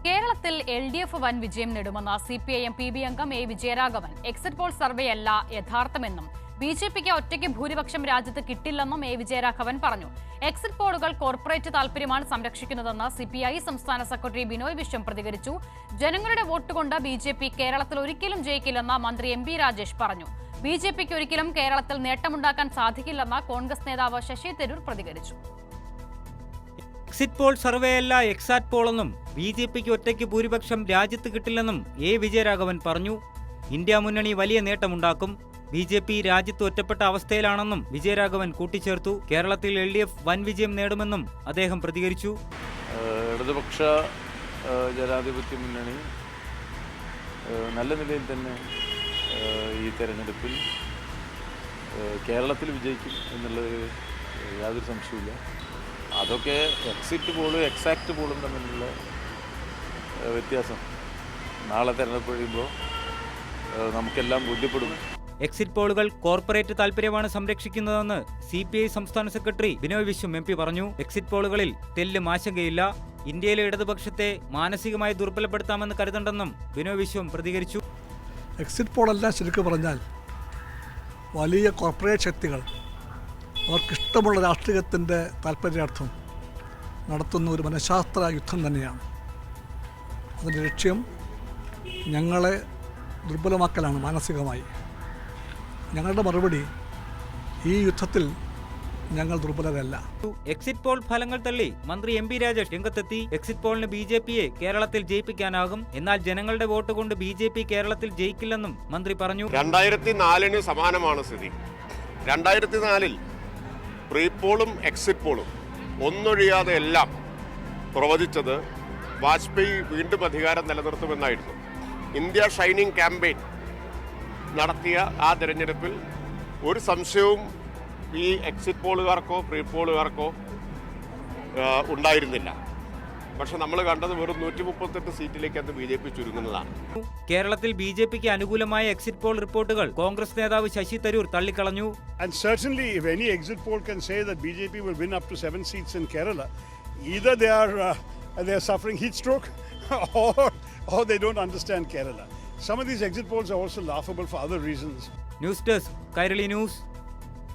കേരളത്തിൽ LDF വൻ വിജയം നേടുമെന്ന CPIM PB അംഗം A വിജയരാഘവൻ എക്സിറ്റ് പോൾ സർവേയല്ല യഥാർത്ഥമെന്നും BJPക്ക് ഒറ്റയ്ക്ക് ഭൂരിപക്ഷം രാജ്യത്ത് കിട്ടില്ലെന്നും A വിജയരാഘവൻ പറഞ്ഞു. എക്സിറ്റ് പോളുകൾ കോർപ്പറേറ്റ് താൽപര്യമാണ് സംരക്ഷിക്കുന്നതെന്ന് CPI സംസ്ഥാന സെക്രട്ടറി ബിനോയ് വിശ്വം പ്രതികരിച്ചു. ജനങ്ങളുടെ വോട്ട് കൊണ്ട് BJP കേരളത്തിൽ ഒരിക്കലും ജയിക്കില്ലെന്ന് മന്ത്രി MP രാജേഷ് പറഞ്ഞു. BJPക്ക് ഒരിക്കലും കേരളത്തിൽ നേട്ടമുണ്ടാക്കാൻ സാധിക്കില്ലെന്ന് കോൺഗ്രസ് നേതാവ് ശശി തരൂർ പ്രതികരിച്ചു. എക്സിറ്റ് പോൾ സർവേയല്ല എക്സാറ്റ് പോളെന്നും BJPക്ക് ഒറ്റയ്ക്ക് ഭൂരിപക്ഷം രാജ്യത്ത് കിട്ടില്ലെന്നും A വിജയരാഘവൻ പറഞ്ഞു. ഇന്ത്യ മുന്നണി വലിയ നേട്ടമുണ്ടാക്കും. BJP രാജ്യത്ത് ഒറ്റപ്പെട്ട അവസ്ഥയിലാണെന്നും വിജയരാഘവൻ കൂട്ടിച്ചേർത്തു. കേരളത്തിൽ LDF വൻ വിജയം നേടുമെന്നും അദ്ദേഹം പ്രതികരിച്ചു. ഇടതുപക്ഷ ജനാധിപത്യ മുന്നണി നല്ല നിലയിൽ തന്നെ ഈ തെരഞ്ഞെടുപ്പിൽ കേരളത്തിൽ വിജയിക്കും എന്നുള്ളത് യാതൊരു സംശയവുമില്ല. അതൊക്കെ എക്സിറ്റ് പോളും എക്സാക്റ്റ് പോളും തമ്മിലുള്ള വ്യത്യാസം നാളെ തെരഞ്ഞെടുപ്പ് കഴിയുമ്പോൾ നമുക്കെല്ലാം ബോധ്യപ്പെടും. എക്സിറ്റ് പോളുകൾ കോർപ്പറേറ്റ് താൽപര്യമാണ് സംരക്ഷിക്കുന്നതെന്ന് CPI സംസ്ഥാന സെക്രട്ടറി ബിനോയ് വിശ്വം MP പറഞ്ഞു. എക്സിറ്റ് പോളുകളിൽ തെല്ലും ആശങ്കയില്ല. ഇന്ത്യയിലെ ഇടതുപക്ഷത്തെ മാനസികമായി ദുർബലപ്പെടുത്താമെന്ന് കരുതണ്ടെന്നും ബിനോയ് വിശ്വം പ്രതികരിച്ചു. എക്സിറ്റ് പോളെല്ലാം ശരിക്കും പറഞ്ഞാൽ വലിയ കോർപ്പറേറ്റ് ശക്തികൾ അവർക്കിഷ്ടമുള്ള രാഷ്ട്രീയത്തിൻ്റെ താല്പര്യാർത്ഥം നടത്തുന്ന ഒരു മനഃശാസ്ത്ര യുദ്ധം തന്നെയാണ്. അതിൻ്റെ ലക്ഷ്യം ഞങ്ങളെ ദുർബലമാക്കലാണ് മാനസികമായി. ഞങ്ങളുടെ മറുപടി ഈ യുദ്ധത്തിൽ ഞങ്ങൾ ദുർബലരല്ല. എക്സിറ്റ് പോൾ ഫലങ്ങൾ തള്ളി മന്ത്രി MP രാജേഷ് രംഗത്തെത്തി. എക്സിറ്റ് പോളിന് BJPയെ കേരളത്തിൽ ജയിപ്പിക്കാനാകും, എന്നാൽ ജനങ്ങളുടെ വോട്ട് കൊണ്ട് BJP കേരളത്തിൽ ജയിക്കില്ലെന്നും മന്ത്രി പറഞ്ഞു. 2004 സമാനമാണ് സ്ഥിതി. 2004 പ്രീപോളും എക്സിറ്റ് പോളും ഒന്നൊഴിയാതെ എല്ലാം പ്രവചിച്ചത് വാജ്പേയി വീണ്ടും അധികാരം നിലനിർത്തുമെന്നായിരുന്നു. ഇന്ത്യ ഷൈനിങ് ക്യാമ്പയിൻ നടത്തിയ ആ തെരഞ്ഞെടുപ്പിൽ ഒരു സംശയവും ഈ എക്സിറ്റ് പോളുകാർക്കോ പ്രീപോളുകാർക്കോ ഉണ്ടായിരുന്നില്ല. പക്ഷെ നമ്മൾ കണ്ടത് വെറും 138 സീറ്റിലേക്ക് അത് BJP ചുരുങ്ങുന്നതാണ്. കേരളത്തിൽ BJPക്ക് അനുകൂലമായ എക്സിറ്റ് പോൾ റിപ്പോർട്ടുകൾ കോൺഗ്രസ് നേതാവ് ശശി തരൂർ തള്ളിക്കളഞ്ഞു. And certainly if any exit poll can say that BJP will win up to 7 seats in Kerala, either they are suffering heat stroke or they don't understand Kerala. Some of these exit polls are also laughable for other reasons. News desk Kairali news.